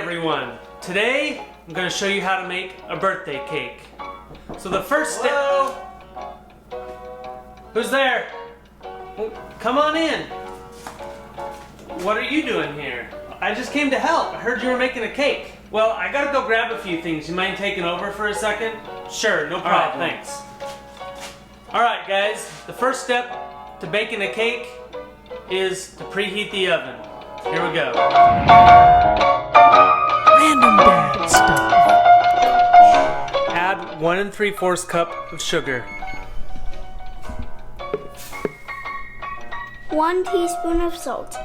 everyone! Today I'm going to show you how to make a birthday cake. So the first step... Who's there? Come on in. What are you doing here? I just came to help. I heard you were making a cake. Well, I gotta go grab a few things. You mind taking over for a second? Sure, no problem. All right, thanks. Alright guys, the first step to baking a cake is to preheat the oven. Here we go. Random dad stuff. Add 1 3/4 cup of sugar. 1 teaspoon of salt.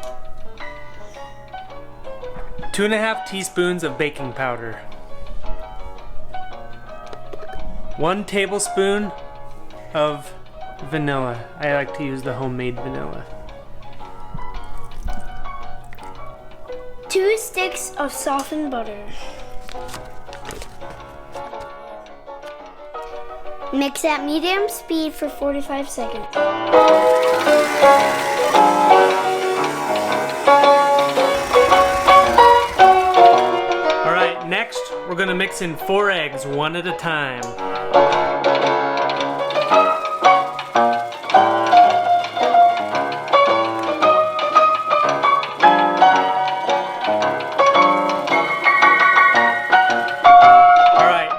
2 1/2 teaspoons of baking powder. 1 tablespoon of vanilla. I like to use the homemade vanilla. 2 sticks of softened butter. Mix at medium speed for 45 seconds. Alright, next we're going to mix in 4 eggs, one at a time.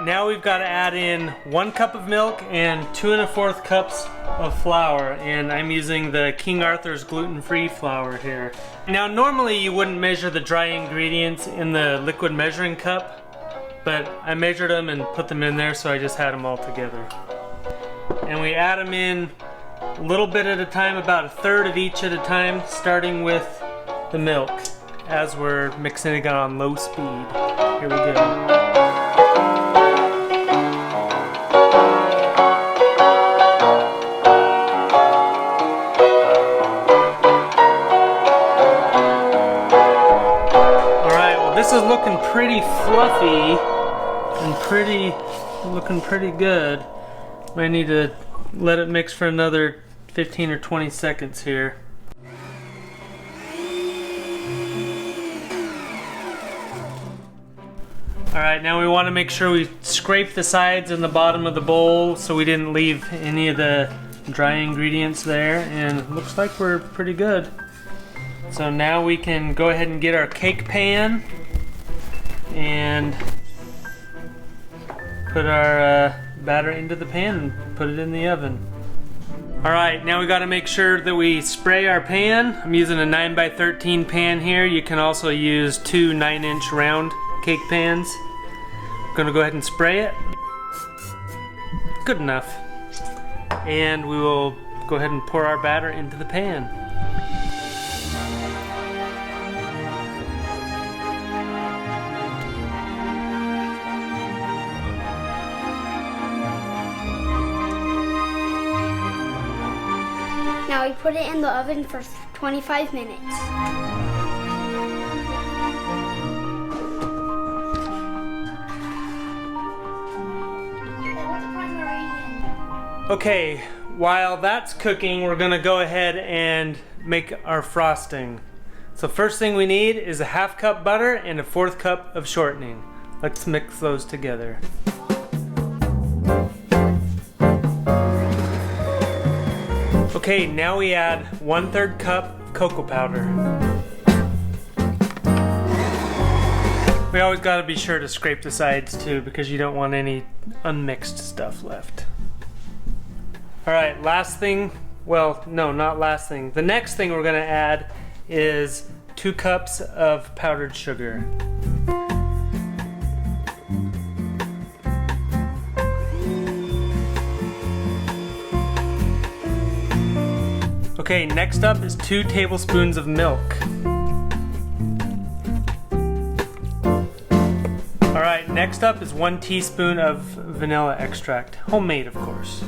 Now we've got to add in 1 cup of milk and 2 1/4 cups of flour, and I'm using the King Arthur's gluten-free flour here. Now normally you wouldn't measure the dry ingredients in the liquid measuring cup, but I measured them and put them in there, so I just had them all together. And we add them in a little bit at a time, about 1/3 of each at a time, starting with the milk as we're mixing it on low speed. Here we go. This is looking pretty fluffy and looking pretty good. I need to let it mix for another 15 or 20 seconds here. Alright, now we want to make sure we scrape the sides and the bottom of the bowl so we didn't leave any of the dry ingredients there, and it looks like we're pretty good. So now we can go ahead and get our cake pan and put our batter into the pan and put it in the oven. Alright, now we got to make sure that we spray our pan. I'm using a 9x13 pan here. You can also use 2 9-inch round cake pans. I'm going to go ahead and spray it. Good enough. And we will go ahead and pour our batter into the pan. Now we put it in the oven for 25 minutes. Okay, while that's cooking, we're gonna go ahead and make our frosting. So first thing we need is a 1/2 cup butter and a 1/4 cup of shortening. Let's mix those together. Okay, now we add 1/3 cup of cocoa powder. We always gotta be sure to scrape the sides too, because you don't want any unmixed stuff left. Alright, last thing, well, no, not last thing. The next thing we're gonna add is 2 cups of powdered sugar. Okay, next up is 2 tablespoons of milk. Alright, next up is 1 teaspoon of vanilla extract. Homemade, of course.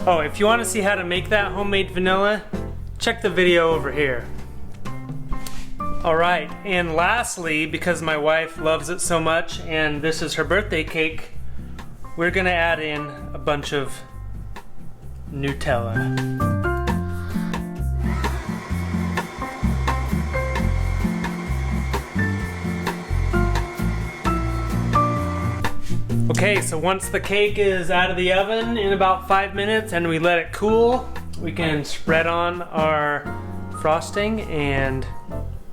Oh, if you want to see how to make that homemade vanilla, check the video over here. Alright, and lastly, because my wife loves it so much and this is her birthday cake, we're gonna add in a bunch of Nutella. Okay, so once the cake is out of the oven in about 5 minutes and we let it cool, we can spread on our frosting and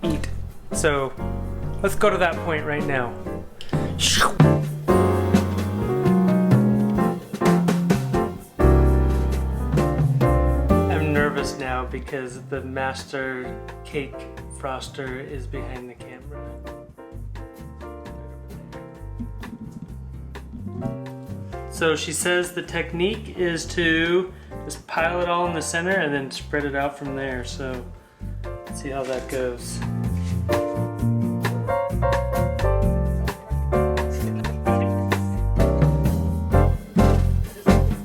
eat. So let's go to that point right now. I'm nervous now because the master cake froster is behind the camera. So she says the technique is to just pile it all in the center and then spread it out from there. So let's see how that goes.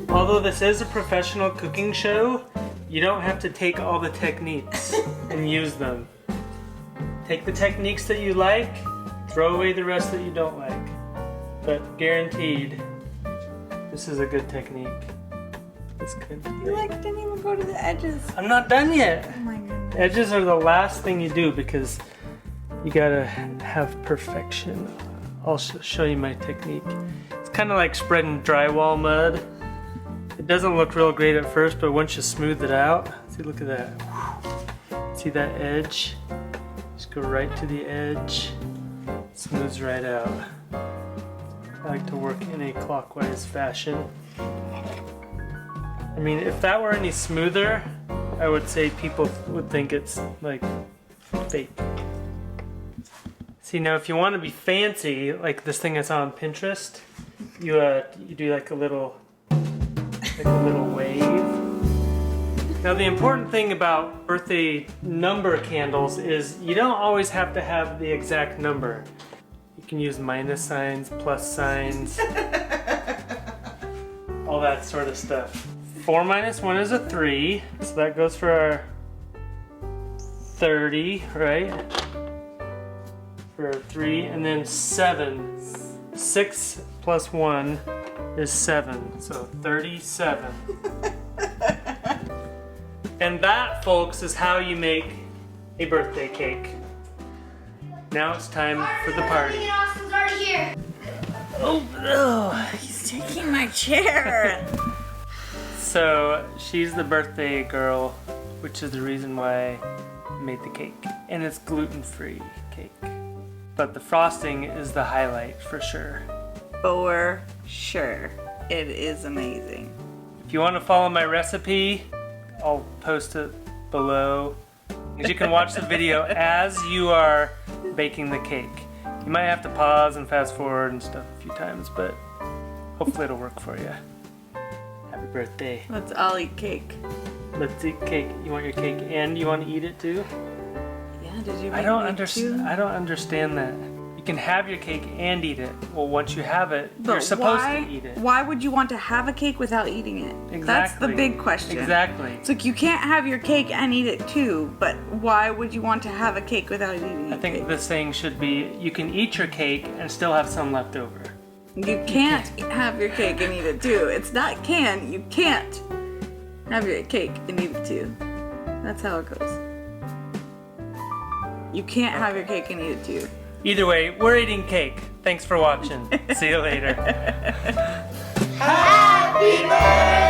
Although this is a professional cooking show, you don't have to take all the techniques and use them. Take the techniques that you like, throw away the rest that you don't like. But guaranteed, this is a good technique. It's good. You didn't even go to the edges. I'm not done yet. Oh my goodness. Edges are the last thing you do because you gotta have perfection. I'll show you my technique. It's kind of like spreading drywall mud. It doesn't look real great at first, but once you smooth it out, see, look at that. See that edge? Just go right to the edge. Smooths right out. I like to work in a clockwise fashion. I mean, if that were any smoother, I would say people would think it's like fake. See, now if you want to be fancy, like this thing I saw on Pinterest, you do like a little wave. Now the important thing about birthday number candles is you don't always have to have the exact number. You can use minus signs, plus signs, all that sort of stuff. 4 minus 1 is a 3, so that goes for our 30, right? For 3, and then 7. 6 plus 1 is 7, so 37. And that, folks, is how you make a birthday cake. Now it's time for the party. Oh, he's taking my chair. So she's the birthday girl, which is the reason why I made the cake. And it's gluten-free cake. But the frosting is the highlight for sure. For sure. It is amazing. If you want to follow my recipe, I'll post it below. You can watch the video as you are baking the cake. You might have to pause and fast forward and stuff a few times, but hopefully it'll work for you. Happy birthday. Let's all eat cake. Let's eat cake. You want your cake and you want to eat it too? Yeah, did you make I don't me understand. too? I don't understand that. You can have your cake and eat it. Well, once you have it, But you're supposed to eat it. Why would you want to have a cake without eating it? Exactly. That's the big question. Exactly. It's like you can't have your cake and eat it too, but why would you want to have a cake without eating it? I think the saying should be, you can eat your cake and still have some left over. You can't have your cake and eat it too. It's not can, you can't have your cake and eat it too. That's how it goes. You can't have your cake and eat it too. Either way, we're eating cake. Thanks for watching. See you later. Happy birthday!